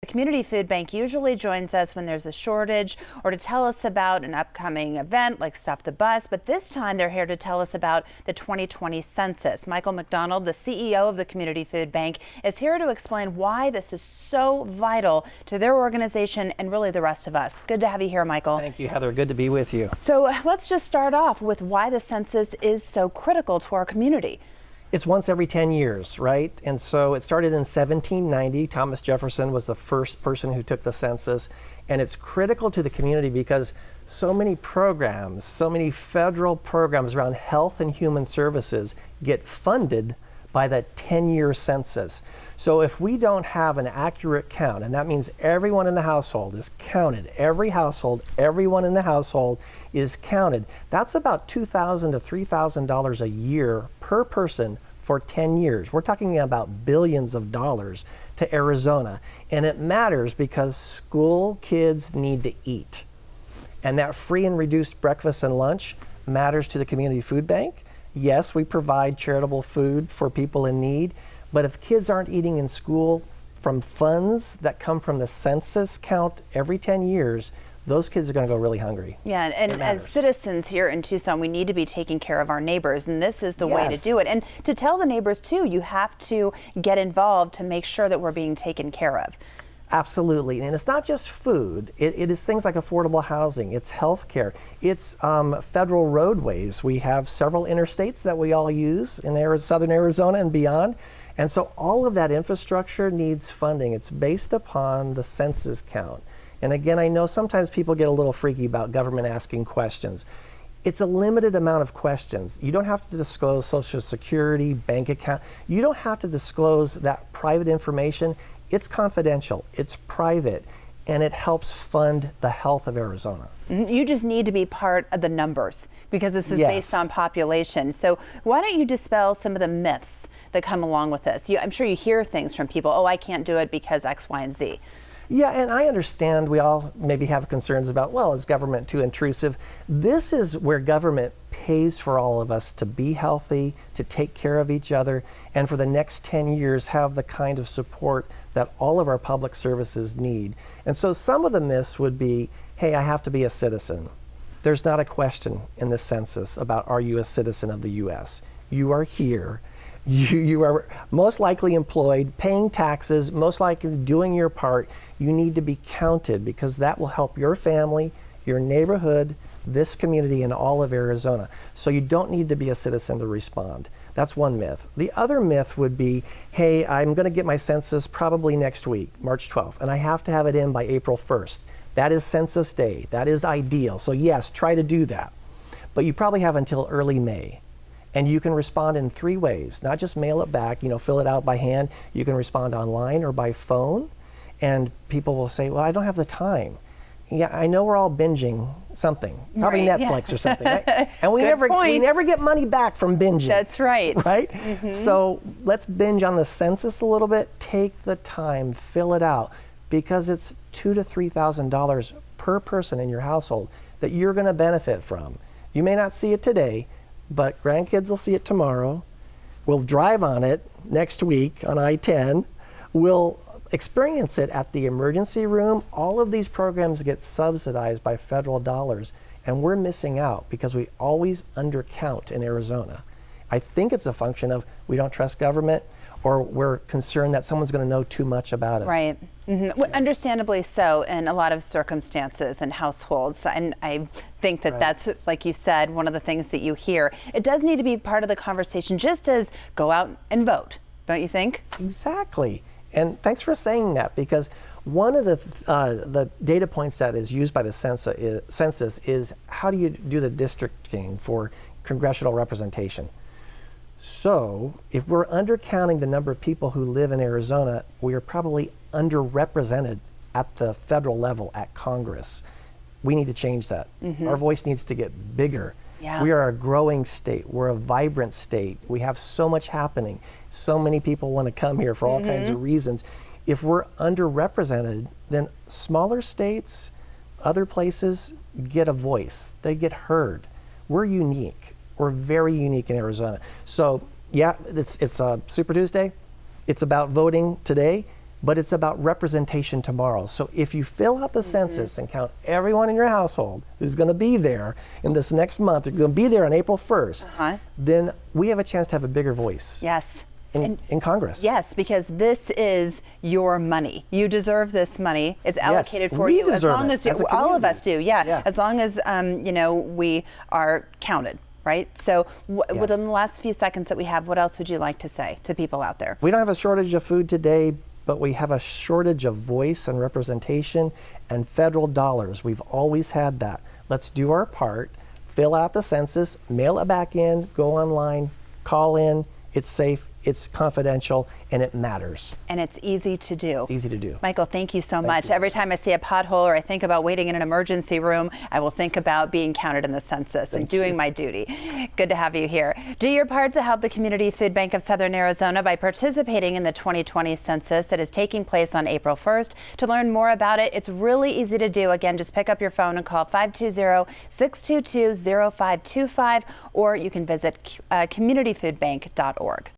The Community Food Bank usually joins us when there's a shortage or to tell us about an upcoming event like Stop the Bus, but this time they're here to tell us about the 2020 census. Michael McDonald, the CEO of the Community Food Bank, is here to explain why this is so vital to their organization and really the rest of us. Good to have you here, Michael. Thank you, Heather. Good to be with you. So let's just start off with why the census is so critical to our community. It's once every 10 years, right? And so it started in 1790. Thomas Jefferson was the first person who took the census. And it's critical to the community because so many programs, so many federal programs around health and human services get funded by that 10-year census. So if we don't have an accurate count, and that means everyone in the household is counted, every household, everyone in the household is counted, that's about $2,000 to $3,000 a year per person for 10 years. We're talking about billions of dollars to Arizona. And it matters because school kids need to eat. And that free and reduced breakfast and lunch matters to the Community Food Bank. Yes, we provide charitable food for people in need, but if kids aren't eating in school from funds that come from the census count every 10 years, those kids are going to go really hungry. Yeah, and as citizens here in Tucson, we need to be taking care of our neighbors, and this is the way to do it. And to tell the neighbors, too, you have to get involved to make sure that we're being taken care of. Absolutely, and it's not just food. It is things like affordable housing, it's health care, it's federal roadways. We have several interstates that we all use in southern Arizona and beyond. And so all of that infrastructure needs funding. It's based upon the census count. And again, I know sometimes people get a little freaky about government asking questions. It's a limited amount of questions. You don't have to disclose Social Security, bank account. You don't have to disclose that private information. It's confidential, it's private, and it helps fund the health of Arizona. You just need to be part of the numbers because this is based on population. So why don't you dispel some of the myths that come along with this? I'm sure you hear things from people, oh, I can't do it because X, Y, and Z. Yeah, and I understand we all maybe have concerns about, well, is government too intrusive? This is where government pays for all of us to be healthy, to take care of each other, and for the next 10 years have the kind of support that all of our public services need. And so some of the myths would be, hey, I have to be a citizen. There's not a question in the census about are you a citizen of the U.S. You are here. You are most likely employed, paying taxes, most likely doing your part. You need to be counted because that will help your family, your neighborhood, this community, and all of Arizona. So you don't need to be a citizen to respond. That's one myth. The other myth would be, hey, I'm going to get my census probably next week, March 12th, and I have to have it in by April 1st. That is Census Day. That is ideal. So yes, try to do that. But you probably have until early May. And you can respond in 3 ways, not just mail it back, fill it out by hand. You can respond online or by phone. And people will say, well, I don't have the time. Yeah, I know we're all binging something, probably Netflix or something, right? And we never get money back from binging. That's right. Right? Mm-hmm. So let's binge on the census a little bit. Take the time, fill it out, because it's $2,000 to $3,000 per person in your household that you're going to benefit from. You may not see it today, but grandkids will see it tomorrow. We'll drive on it next week on I-10. We'll experience it at the emergency room. All of these programs get subsidized by federal dollars, and we're missing out because we always undercount in Arizona. I think it's a function of we don't trust government, or we're concerned that someone's going to know too much about us. Right. Mm-hmm. Well, understandably so in a lot of circumstances and households. And I think that that's, like you said, one of the things that you hear. It does need to be part of the conversation, just as go out and vote, don't you think? Exactly. And thanks for saying that, because one of the data points that is used by the census is how do you do the districting for congressional representation? So if we're undercounting the number of people who live in Arizona, we are probably underrepresented at the federal level at Congress. We need to change that. Mm-hmm. Our voice needs to get bigger. Yeah. We are a growing state. We're a vibrant state. We have so much happening. So many people want to come here for all kinds of reasons. If we're underrepresented, then smaller states, other places get a voice. They get heard. We're unique. We're very unique in Arizona. So yeah, it's Super Tuesday. It's about voting today. but it's about representation tomorrow. So if you fill out the census and count everyone in your household who's going to be there in this next month, they're going to be there on April 1st, then we have a chance to have a bigger voice. Yes. In Congress. Yes, because this is your money. You deserve this money. It's allocated for you as long as all of us do. Yeah. As long as you know, we are counted. Right? So within the last few seconds that we have, what else would you like to say to people out there? We don't have a shortage of food today, but we have a shortage of voice and representation and federal dollars. We've always had that. Let's do our part, fill out the census, mail it back in, go online, call in. It's safe, it's confidential, and it matters. And it's easy to do. It's easy to do. Michael, thank you so much. Every time I see a pothole or I think about waiting in an emergency room, I will think about being counted in the census and doing my duty. Good to have you here. Do your part to help the Community Food Bank of Southern Arizona by participating in the 2020 census that is taking place on April 1st. To learn more about it, it's really easy to do. Again, just pick up your phone and call 520-622-0525, or you can visit communityfoodbank.org.